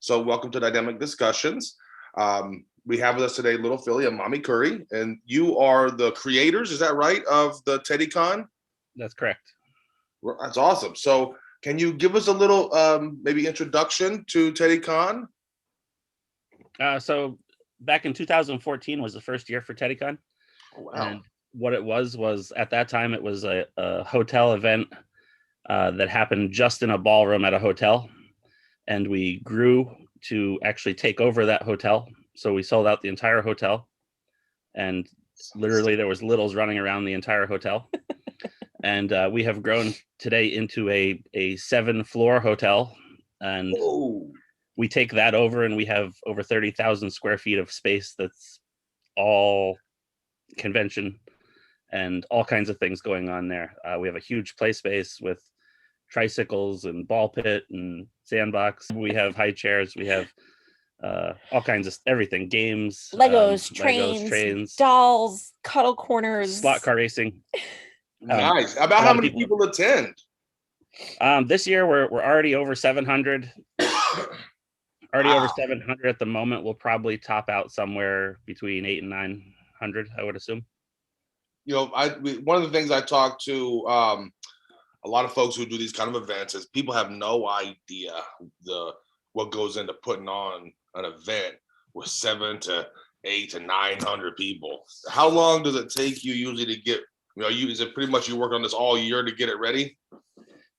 So welcome to Dynamic Discussions. We have with us today little Philly and Mommy Kuri, and you are the creators, is that right, of the TeddyCon? That's correct. That's awesome. So can you give us a little maybe introduction to TeddyCon? So back in 2014 was the first year for TeddyCon. Oh, wow. And what it was at that time, it was a hotel event that happened just in a ballroom at a hotel. And we grew to actually take over that hotel. So we sold out the entire hotel. And literally there was littles running around the entire hotel. And we have grown today into a 7-floor hotel. And we take that over and we have over 30,000 square feet of space that's all convention and all kinds of things going on there. We have a huge play space with tricycles and ball pit and sandbox. We have high chairs. We have all kinds of everything, games, Legos, trains, dolls, cuddle corners, slot car racing. Nice. About how many people attend? This year we're already over 700. Already over 700 at the moment. We'll probably top out somewhere between 800 and 900, I would assume. You know, one of the things I talk to a lot of folks who do these kind of events is people have no idea what goes into putting on an event with 700 to 800 to 900 people. How long does it take you usually to get? Is it pretty much you work on this all year to get it ready?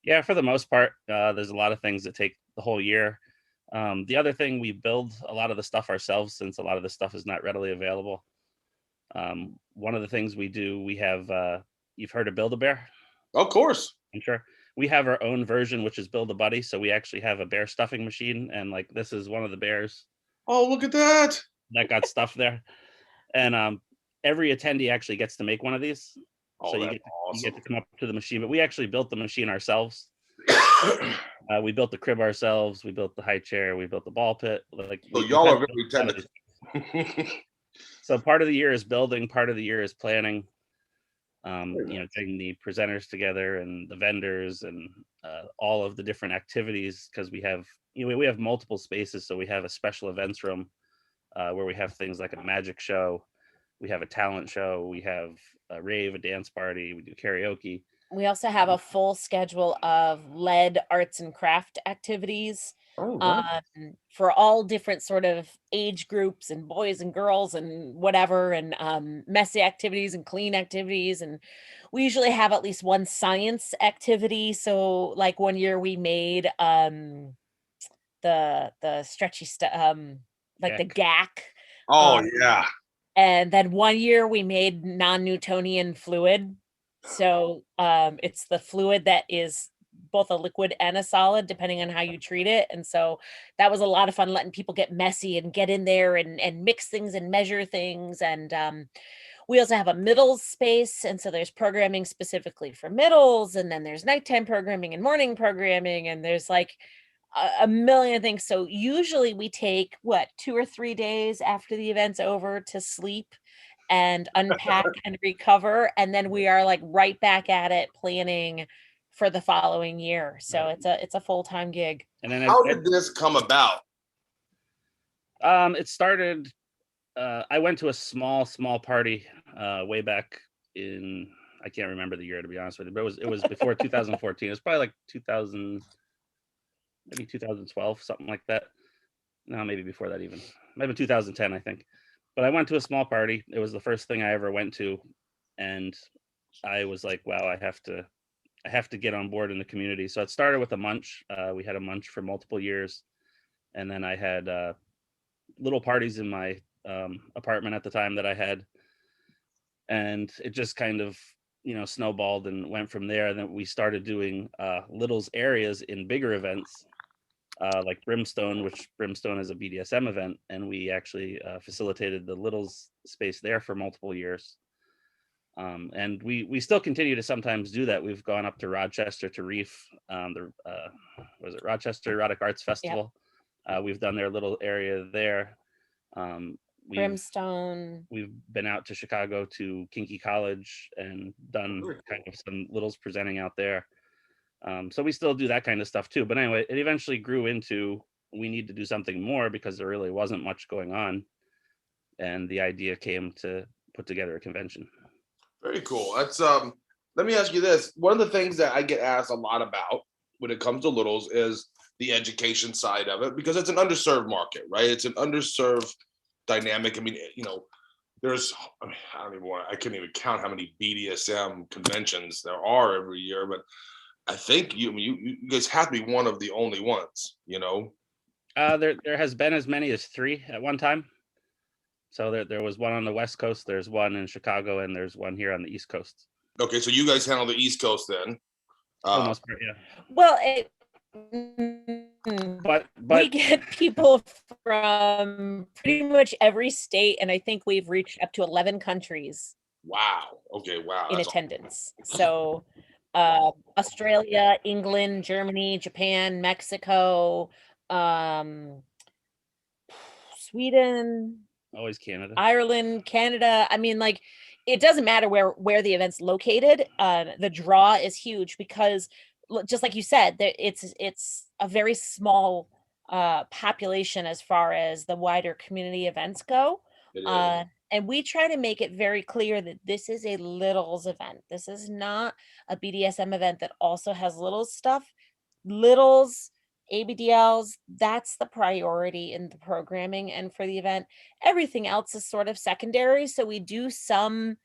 Yeah, for the most part, there's a lot of things that take the whole year. The other thing, we build a lot of the stuff ourselves since a lot of the stuff is not readily available. One of the things we do, we have, you've heard of Build-A-Bear? Of course. I'm sure. We have our own version, which is Build-A-Buddy. So we actually have a bear stuffing machine. And like, this is one of the bears. Oh, look at that. That got stuffed there. And every attendee actually gets to make one of these. Oh, so you get to come up to the machine. But we actually built the machine ourselves. We built the crib ourselves. We built the high chair. We built the ball pit. So y'all are very technical. So part of the year is building. Part of the year is planning. Getting the presenters together and the vendors and all of the different activities, because we have multiple spaces. So we have a special events room where we have things like a magic show. We have a talent show. We have a rave, a dance party. We do karaoke. We also have a full schedule of LED arts and craft activities for all different sort of age groups and boys and girls and whatever, and messy activities and clean activities. And we usually have at least one science activity. So like one year we made the stretchy stuff, like the GAC. Oh, yeah. And then one year we made non-Newtonian fluid. So it's the fluid that is both a liquid and a solid, depending on how you treat it. And so that was a lot of fun, letting people get messy and get in there and mix things and measure things. And we also have a middles space. And so there's programming specifically for middles. And then there's nighttime programming and morning programming. And there's like a million things. So usually we take 2 or 3 days after the event's over to sleep and unpack and recover, and then we are like right back at it planning for the following year. So it's a full-time gig. And then how did this come about? It started. I went to a small party way back in, I can't remember the year, to be honest with you, but it was before 2014. It was probably like 2000, maybe 2012, something like that. No, maybe before that even. Maybe 2010, I think. But I went to a small party. It was the first thing I ever went to. And I was like, wow, I have to get on board in the community. So it started with a munch. We had a munch for multiple years. And then I had little parties in my apartment at the time that I had. And it just kind of, snowballed and went from there. And then we started doing littles areas in bigger events. Like Brimstone, which Brimstone is a BDSM event, and we actually facilitated the littles space there for multiple years. And we still continue to sometimes do that. We've gone up to Rochester to Reef, Rochester Erotic Arts Festival. Yep. We've done their little area there. Brimstone. We've been out to Chicago to Kinky College and done kind of some littles presenting out there. So we still do that kind of stuff too. But anyway, it eventually grew into we need to do something more because there really wasn't much going on. And the idea came to put together a convention. Very cool. That's let me ask you this. One of the things that I get asked a lot about when it comes to littles is the education side of it, because it's an underserved market, right? It's an underserved dynamic. I mean, there's, I don't even I couldn't even count how many BDSM conventions there are every year, but I think you guys have to be one of the only ones, There has been as many as 3 at one time. So there was one on the West Coast, there's one in Chicago, and there's one here on the East Coast. Okay, so you guys handle the East Coast then. Almost, yeah. Well, but we get people from pretty much every state, and I think we've reached up to 11 countries. Wow. Okay. Wow. In attendance. So Australia, England, Germany, Japan, Mexico, Sweden, always Canada, Ireland, Canada. I mean, like, it doesn't matter where the event's located. The draw is huge because, just like you said, it's a very small population as far as the wider community events go. And we try to make it very clear that this is a littles event. This is not a BDSM event that also has littles stuff. Littles, ABDLs, that's the priority in the programming and for the event. Everything else is sort of secondary. So we do some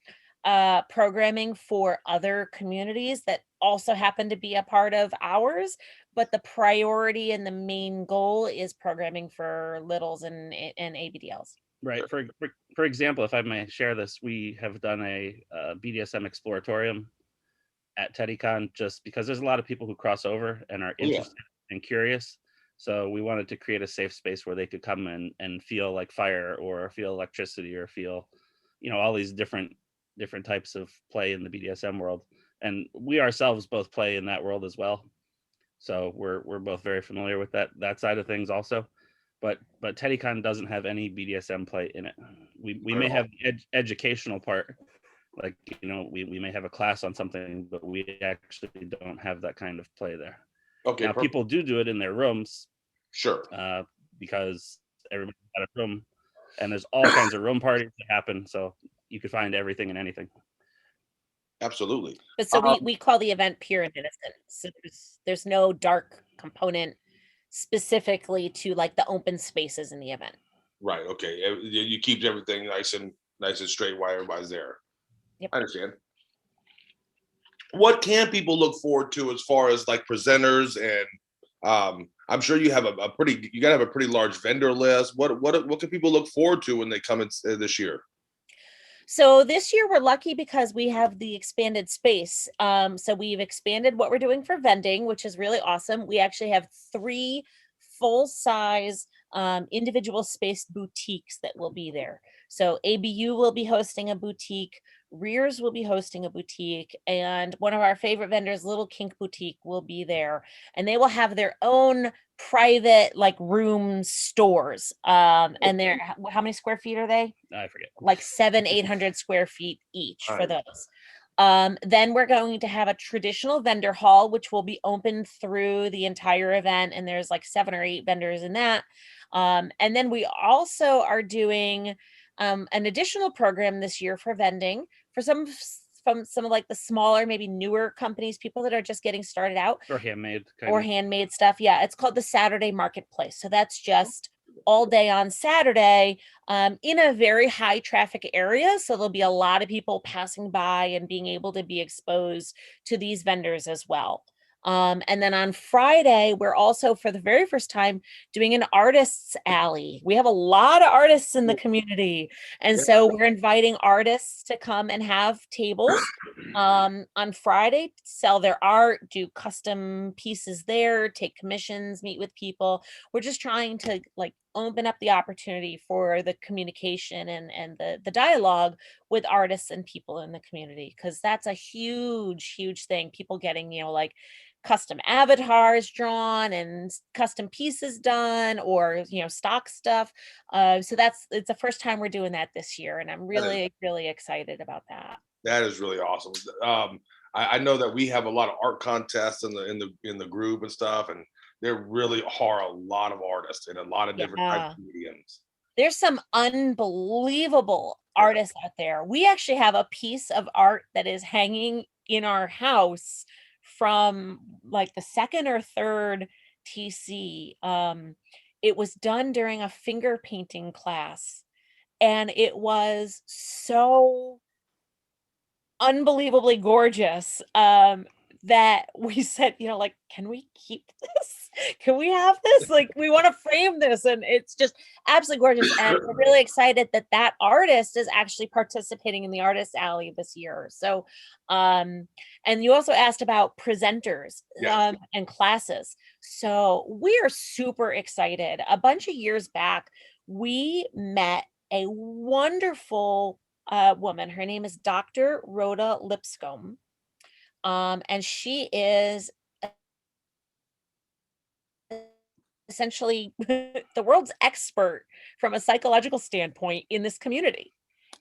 programming for other communities that also happen to be a part of ours, but the priority and the main goal is programming for littles and ABDLs. Right. For example, if I may share this, we have done a BDSM exploratorium at TeddyCon just because there's a lot of people who cross over and are interested and curious. So we wanted to create a safe space where they could come and feel like fire or feel electricity or feel, all these different types of play in the BDSM world. And we ourselves both play in that world as well. So we're both very familiar with that side of things also. But TeddyCon doesn't have any BDSM play in it. We may have the educational part, like we may have a class on something, but we actually don't have that kind of play there. Okay. Now people do it in their rooms, sure, because everybody's got a room, and there's all kinds of room parties that happen. So you could find everything and anything. Absolutely. But so we call the event pure and innocent. So there's no dark component specifically to like the open spaces in the event. Right. Okay. You keep everything nice and straight while everybody's there. Yep. I understand. What can people look forward to as far as like presenters and I'm sure you have you gotta have a pretty large vendor list. What can people look forward to when they come in this year? So this year we're lucky because we have the expanded space. So we've expanded what we're doing for vending, which is really awesome. We actually have 3 full-size individual spaced boutiques that will be there. So ABU will be hosting a boutique, Rears will be hosting a boutique, and one of our favorite vendors, Little Kink Boutique, will be there. And they will have their own private like room stores. And they're, how many square feet are they? I forget. Like 700-800 square feet each for those. Then we're going to have a traditional vendor hall, which will be open through the entire event. And there's like 7 or 8 vendors in that. And then we also are doing an additional program this year for vending for some of like the smaller, maybe newer companies, people that are just getting started out. Or handmade. Handmade stuff. Yeah, it's called the Saturday Marketplace. So that's just all day on Saturday in a very high traffic area. So there'll be a lot of people passing by and being able to be exposed to these vendors as well. And then on Friday, we're also for the very first time doing an artists alley. We have a lot of artists in the community. And so we're inviting artists to come and have tables on Friday, sell their art, do custom pieces there, take commissions, meet with people. We're just trying to like open up the opportunity for the communication and the dialogue with artists and people in the community, because that's a huge thing. People getting, like custom avatars drawn and custom pieces done, or stock stuff. So it's the first time we're doing that this year, and I'm really excited about that. That is really awesome. I know that we have a lot of art contests in the group and stuff, and there really are a lot of artists in a lot of different types of mediums. There's some unbelievable artists out there. We actually have a piece of art that is hanging in our house from like the second or third TC. It was done during a finger painting class, and it was so unbelievably gorgeous that we said, like, can we keep this? Can we have this? Like, we want to frame this, and it's just absolutely gorgeous. And we're really excited that that artist is actually participating in the Artist Alley this year. So, and you also asked about presenters and classes. So we are super excited. A bunch of years back, we met a wonderful woman. Her name is Dr. Rhoda Lipscomb. And she is essentially the world's expert from a psychological standpoint in this community.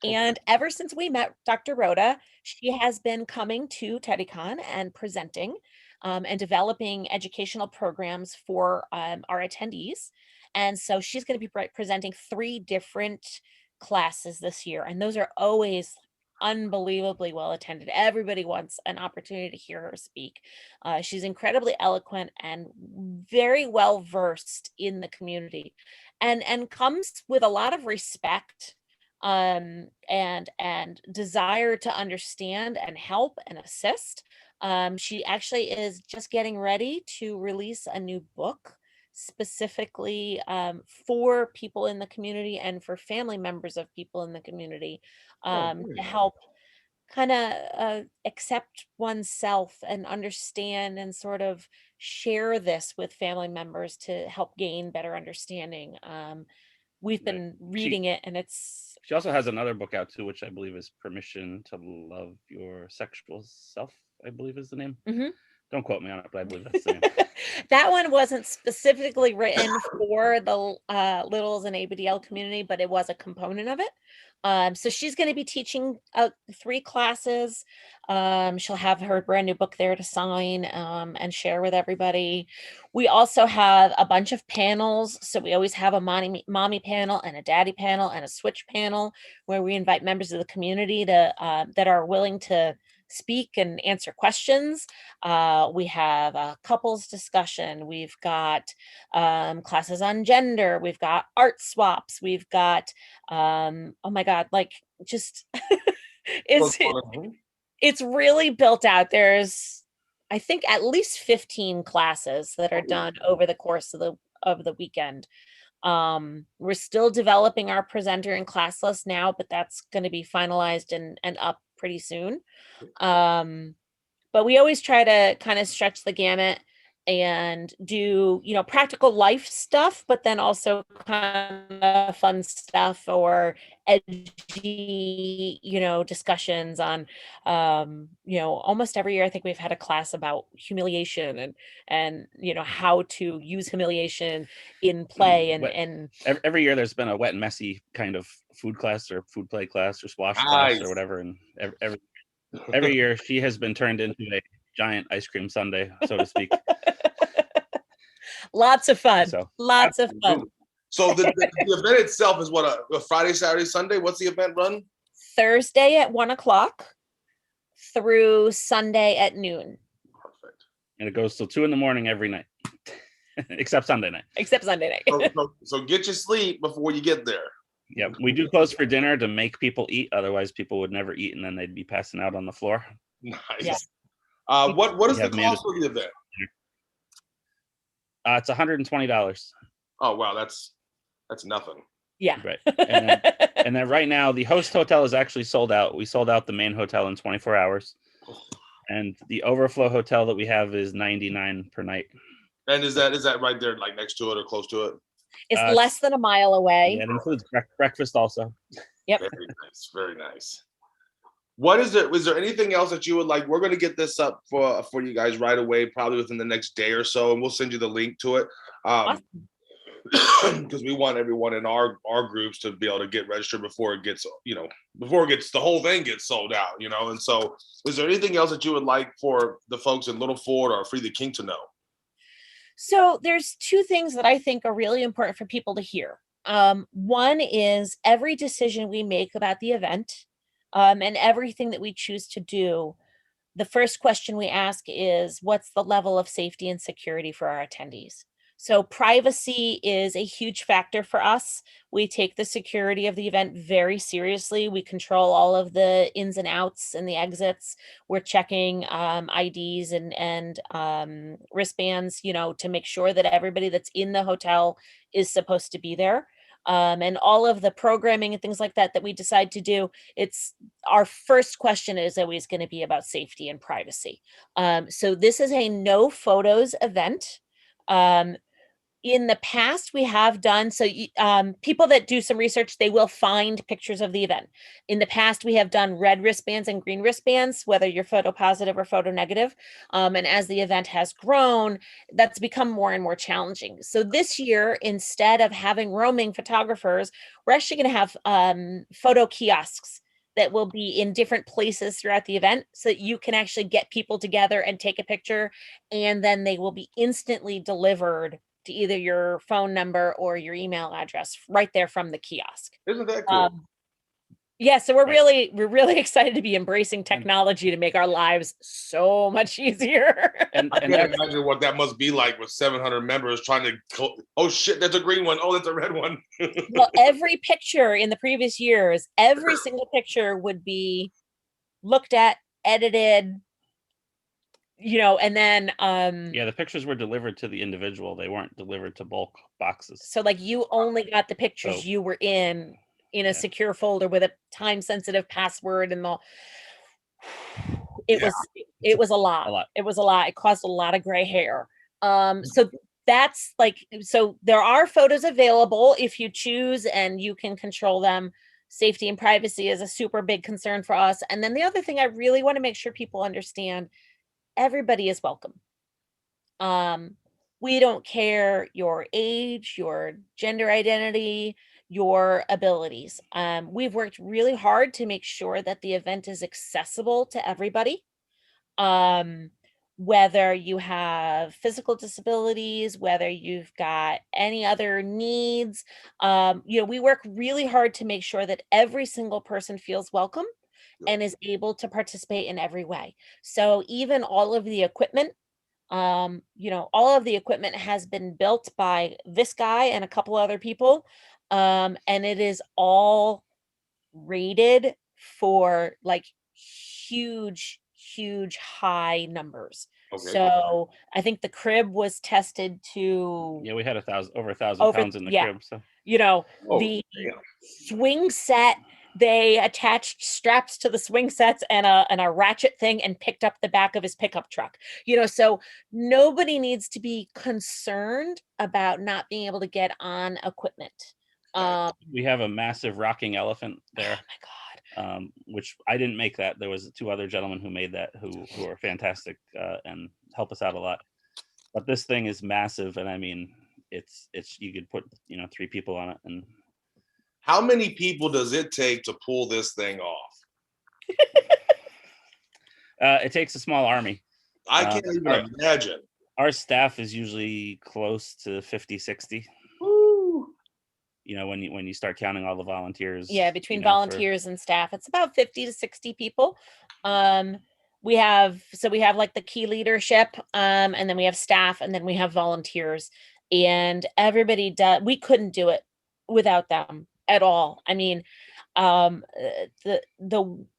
And ever since we met Dr. Rhoda, she has been coming to TeddyCon and presenting and developing educational programs for our attendees. And so she's going to be presenting 3 different classes this year. And those are always unbelievably well attended. Everybody wants an opportunity to hear her speak. She's incredibly eloquent and very well versed in the community, and comes with a lot of respect and desire to understand and help and assist. She actually is just getting ready to release a new book specifically for people in the community and for family members of people in the community, to help kind of accept oneself and understand and sort of share this with family members to help gain better understanding. We've been reading it, and she also has another book out too, which I believe is Permission to Love Your Sexual Self, I believe is the name. Don't quote me on it, but I believe that's the name. That one wasn't specifically written for the littles and ABDL community, but it was a component of it. So she's going to be teaching 3 classes. She'll have her brand new book there to sign and share with everybody. We also have a bunch of panels. So we always have a mommy panel and a daddy panel and a switch panel where we invite members of the community to that are willing to speak and answer questions. We have a couples discussion. We've got classes on gender. We've got art swaps. We've got oh my God, like just it's really built out. There's, I think, at least 15 classes that are done over the course of the weekend. We're still developing our presenter and class list now, but that's going to be finalized and up pretty soon. But we always try to kind of stretch the gamut and do, practical life stuff, but then also kind of fun stuff or edgy, discussions on, almost every year. I think we've had a class about humiliation and how to use humiliation in play and every year there's been a wet and messy kind of food class or food play class or squash class or whatever, and every year she has been turned into a giant ice cream sundae, so to speak. Lots of fun. Lots of fun. So the event itself is what, a Friday, Saturday, Sunday? What's the event run? Thursday at 1:00 through Sunday at noon. Perfect. And it goes till 2 a.m. every night, except Sunday night. So get your sleep before you get there. Yeah, we do close for dinner to make people eat. Otherwise, people would never eat, and then they'd be passing out on the floor. Nice. Yeah. What is the cost for the event? It's $120. Oh wow, that's nothing. Yeah. Right. And then right now, the host hotel is actually sold out. We sold out the main hotel in 24 hours, and the overflow hotel that we have is $99 per night. And is that right there, like next to it or close to it? It's less than a mile away. Yeah, it includes breakfast also. Yep. Very nice. Very nice. What is it? Was there anything else that you would like? We're going to get this up for you guys right away, probably within the next day or so, and we'll send you the link to it. Because we want everyone in our groups to be able to get registered before it gets, the whole thing gets sold out, And so, is there anything else that you would like for the folks in Little Ford or Free the Kink to know? So there's two things that I think are really important for people to hear. One is every decision we make about the event, and everything that we choose to do, the first question we ask is, what's the level of safety and security for our attendees? So privacy is a huge factor for us. We take the security of the event very seriously. We control all of the ins and outs and the exits. We're checking IDs and wristbands, to make sure that everybody that's in the hotel is supposed to be there. And all of the programming and things like that we decide to do, it's our first question is always going to be about safety and privacy. So this is a no photos event. In the past, we have done, so people that do some research, they will find pictures of the event. In the past, we have done red wristbands and green wristbands, whether you're photo positive or photo negative. And as the event has grown, that's become more and more challenging. So this year, instead of having roaming photographers, we're actually going to have photo kiosks that will be in different places throughout the event so that you can actually get people together and take a picture, and then they will be instantly delivered to either your phone number or your email address right there from the kiosk. Isn't that cool? Yeah, so we're really excited to be embracing technology to make our lives so much easier. And I can't imagine what that must be like with 700 members trying to, oh shit, that's a green one. Oh, that's a red one. Well, every picture in the previous years, every single picture would be looked at, edited, and then the pictures were delivered to the individual. They weren't delivered to bulk boxes. So like you only got the pictures you were in a secure folder with a time sensitive password, and it was a lot. It was a lot. It caused a lot of gray hair. So that's so there are photos available if you choose, and you can control them. Safety and privacy is a super big concern for us. And then the other thing I really want to make sure people understand, everybody is welcome. We don't care your age, your gender identity, your abilities. We've worked really hard to make sure that the event is accessible to everybody. Whether you have physical disabilities, whether you've got any other needs, we work really hard to make sure that every single person feels welcome and is able to participate in every way. So even all of the equipment, all of the equipment has been built by this guy and a couple other people. And it is all rated for like huge high numbers. Okay. So I think the crib was tested to we had over 1,000 pounds in the crib. So the swing set, they attached straps to the swing sets and a ratchet thing and picked up the back of his pickup truck. So nobody needs to be concerned about not being able to get on equipment. We have a massive rocking elephant there. Oh my God. Which I didn't make that. There was 2 other gentlemen who made that, who are fantastic and help us out a lot. But this thing is massive, and I mean, it's you could put 3 people on it. And how many people does it take to pull this thing off? It takes a small army. I can't even imagine. Our staff is usually close to 50, 60. Woo. When you start counting all the volunteers. Yeah, between volunteers and staff, it's about 50 to 60 people. We have like the key leadership, and then we have staff, and then we have volunteers, and everybody does. We couldn't do it without them at all. I mean, the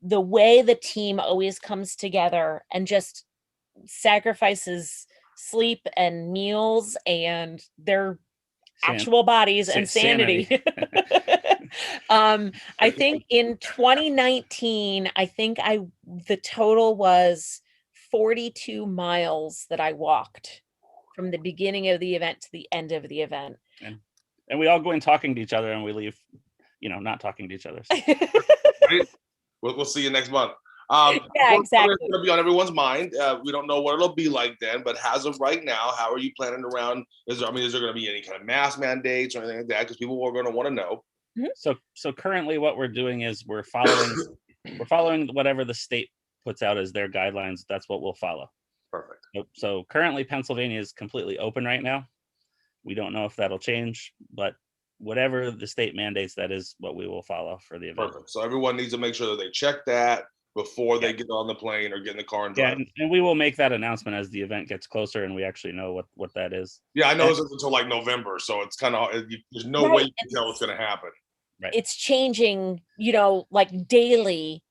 way the team always comes together and just sacrifices sleep and meals and their actual bodies and sanity. I think in 2019, the total was 42 miles that I walked from the beginning of the event to the end of the event. And we all go in talking to each other, and we leave, not talking to each other. So. We'll see you next month. Yeah, exactly. It's going to be on everyone's mind. We don't know what it'll be like then, but as of right now, how are you planning around? Is there going to be any kind of mask mandates or anything like that? Because people are going to want to know. Mm-hmm. So currently, what we're doing is we're following whatever the state puts out as their guidelines. That's what we'll follow. Perfect. So currently Pennsylvania is completely open right now. We don't know if that'll change, but whatever the state mandates, that is what we will follow for the event. Perfect. So everyone needs to make sure that they check that before they get on the plane or get in the car and drive. And we will make that announcement as the event gets closer and we actually know what that is. Yeah, I know it's until like November, so it's kind of, there's no way you can tell what's going to happen. Right. It's changing, like daily,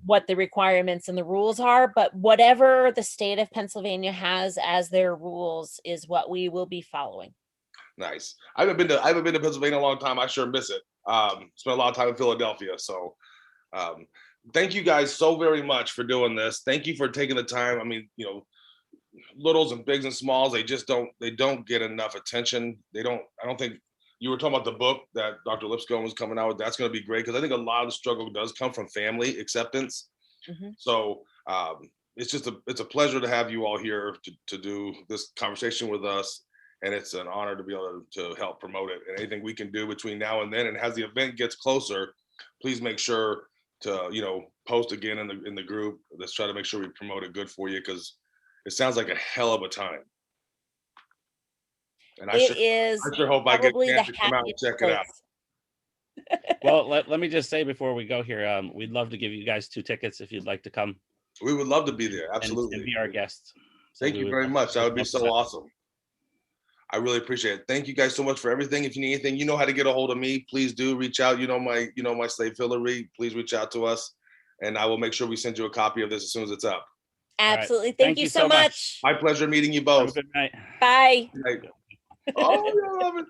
what the requirements and the rules are, but whatever the state of Pennsylvania has as their rules is what we will be following. Nice. I haven't been to Pennsylvania in a long time. I sure miss it. Spent a lot of time in Philadelphia. So thank you guys so very much for doing this. Thank you for taking the time. I mean, littles and bigs and smalls, they don't get enough attention. I don't think you were talking about the book that Dr. Lipscomb was coming out with. That's going to be great because I think a lot of the struggle does come from family acceptance. Mm-hmm. So it's a pleasure to have you all here to do this conversation with us. And it's an honor to be able to help promote it. And anything we can do between now and then, and as the event gets closer, please make sure to post again in the group. Let's try to make sure we promote it good for you because it sounds like a hell of a time. And I sure hope I get a chance to come out and check it out. Well, let me just say before we go here, we'd love to give you guys 2 tickets if you'd like to come. We would love to be there. Absolutely. And be our guests. So thank you very much. That would be so awesome. I really appreciate it. Thank you guys so much for everything. If you need anything, you know how to get a hold of me. Please do reach out. My slave Hillary. Please reach out to us, and I will make sure we send you a copy of this as soon as it's up. Absolutely. Right. Thank you so much. My pleasure meeting you both. Have a good night. Bye. Good night. Oh, I love it.